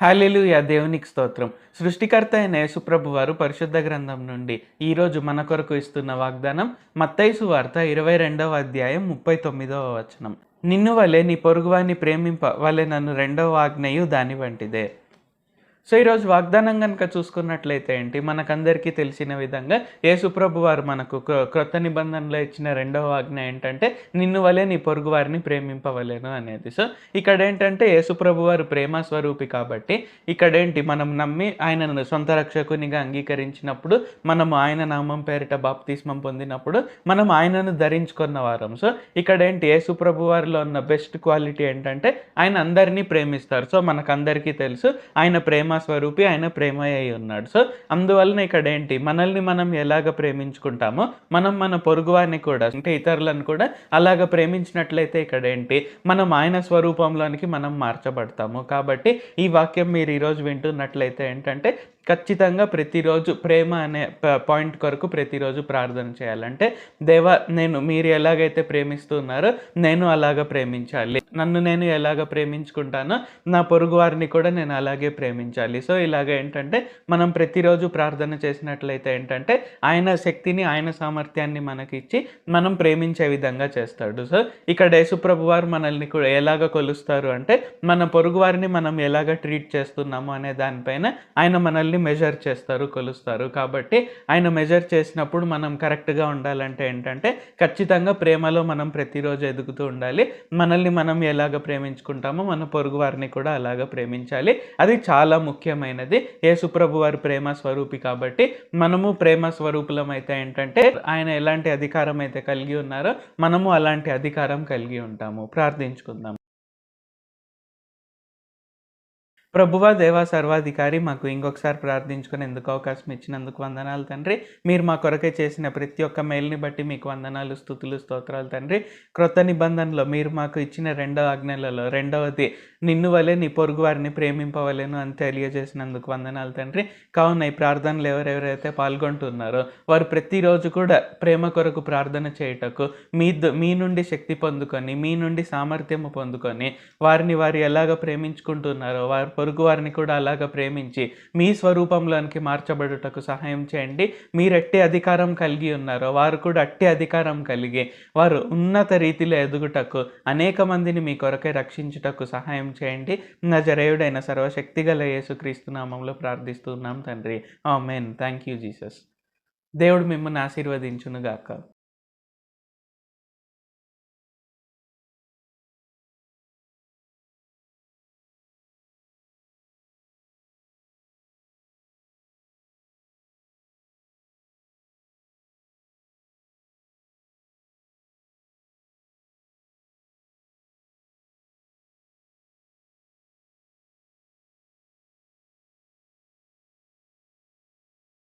హల్లెలూయా! దేవునికి స్తోత్రం. సృష్టికర్త అయిన యేసుప్రభు వారు పరిశుద్ధ గ్రంథం నుండి ఈరోజు మన కొరకు ఇస్తున్న వాగ్దానం మత్తయి సువార్త 22వ అధ్యాయం 39వ వచనం. నిన్ను వలె నీ పొరుగువాని ప్రేమింప వలె నన్ను రెండవ ఆజ్ఞయు దాని వంటిదే. సో, ఈరోజు వాగ్దానం గనుక చూసుకున్నట్లయితే ఏంటి, మనకందరికీ తెలిసిన విధంగా యేసుప్రభు వారు మనకు క్రొత్త నిబంధనలో ఇచ్చిన రెండవ ఆజ్ఞ ఏంటంటే, నిన్ను వలె నీ పొరుగు వారిని ప్రేమింపవలెను అనేది. సో, ఇక్కడేంటంటే యేసుప్రభు వారు ప్రేమ స్వరూపి కాబట్టి, ఇక్కడేంటి మనం నమ్మి ఆయనను సొంత రక్షకునిగా అంగీకరించినప్పుడు, మనము ఆయన నామం పేరిట బాప్తిస్మం పొందినప్పుడు, మనం ఆయనను ధరించుకున్న వారం. సో, ఇక్కడేంటి యేసుప్రభు వారిలో ఉన్న బెస్ట్ క్వాలిటీ ఏంటంటే, ఆయన అందరినీ ప్రేమిస్తారు. సో, మనకందరికీ తెలుసు ఆయన ప్రేమ స్వరూపి, ఆయన ప్రేమయ్య అయి ఉన్నాడు. సో, అందువలన ఇక్కడేంటి మనల్ని మనం ఎలాగ ప్రేమించుకుంటామో, మనం మన పొరుగువారిని కూడా అంటే ఇతరులను కూడా అలాగ ప్రేమించినట్లయితే ఇక్కడేంటి మనం ఆయన స్వరూపంలోనికి మనం మార్చబడతాము. కాబట్టి ఈ వాక్యం మీరు ఈరోజు వింటున్నట్లయితే ఏంటంటే ఖచ్చితంగా ప్రతిరోజు ప్రేమ అనే పాయింట్ కొరకు ప్రతిరోజు ప్రార్థన చేయాలంటే, దేవా మీరు ఎలాగైతే ప్రేమిస్తున్నారో నేను అలాగ ప్రేమించాలి. నన్ను నేను ఎలాగ ప్రేమించుకుంటానో నా పొరుగు వారిని కూడా నేను అలాగే ప్రేమించాలి. సో, ఇలాగ ఏంటంటే మనం ప్రతిరోజు ప్రార్థన చేసినట్లయితే ఏంటంటే ఆయన శక్తిని, ఆయన సామర్థ్యాన్ని మనకిచ్చి మనం ప్రేమించే విధంగా చేస్తాడు. సో, ఇక్కడ యేసుప్రభు వారు మనల్ని కూడా ఎలాగ కొలుస్తారు అంటే, మన పొరుగు వారిని మనం ఎలాగ ట్రీట్ చేస్తున్నాము అనే దానిపైన ఆయన మనల్ని మెజర్ చేస్తారు, కొలుస్తారు. కాబట్టి ఆయన మెజర్ చేసినప్పుడు మనం కరెక్ట్‌గా ఉండాలంటే ఏంటంటే, ఖచ్చితంగా ప్రేమలో మనం ప్రతిరోజు ఎదుగుతూ ఉండాలి. మనల్ని మనం ఎలాగ ప్రేమించుకుంటామో మన పొరుగు వారిని కూడా అలాగ ప్రేమించాలి. అది చాలా ముఖ్యమైనది. యేసుప్రభు వారు ప్రేమ స్వరూపి కాబట్టి, మనము ప్రేమ స్వరూపులమైతే ఏంటంటే, ఆయన ఎలాంటి అధికారం అయితే కలిగి ఉన్నారో మనము అలాంటి అధికారం కలిగి ఉంటాము. ప్రార్థించుకుందాం. ప్రభువా, దేవా, సర్వాధికారి, మాకు ఇంకొకసారి ప్రార్థించుకునేందుకు అవకాశం ఇచ్చినందుకు వందనాలు తండ్రి. మీరు మా కొరకే చేసిన ప్రతి ఒక్క మేలుని బట్టి మీకు వందనాలు, స్తుతులు, స్తోత్రాలు తండ్రి. క్రొత్త నిబంధనలో మీరు మాకు ఇచ్చిన రెండవ ఆజ్ఞలలో రెండవది నిన్ను వలె నీ పొరుగు వారిని ప్రేమింపవలెను అని తెలియజేసినందుకు వందనాలు తండ్రి. కావున ఈ ప్రార్థనలు ఎవరెవరైతే పాల్గొంటున్నారో వారు ప్రతిరోజు కూడా ప్రేమ కొరకు ప్రార్థన చేయుటకు మీ నుండి శక్తి పొందుకొని, మీ నుండి సామర్థ్యము పొందుకొని, వారిని వారు ఎలాగ ప్రేమించుకుంటున్నారో వారు పొరుగు వారిని కూడా అలాగ ప్రేమించి మీ స్వరూపంలోనికి మార్చబడుటకు సహాయం చేయండి. మీరు ఎట్టి అధికారం కలిగి ఉన్నారో వారు కూడా అట్టి అధికారం కలిగి వారు ఉన్నత రీతిలో ఎదుగుటకు, అనేక మందిని మీ కొరకై రక్షించుటకు సహాయం చేయండి. నజరేయుడైన సర్వశక్తిగల యేసుక్రీస్తు నామములో ప్రార్థిస్తున్నాం తండ్రి. ఆమేన్. Thank you Jesus. దేవుడు మిమ్మల్ని ఆశీర్వదించును గాక.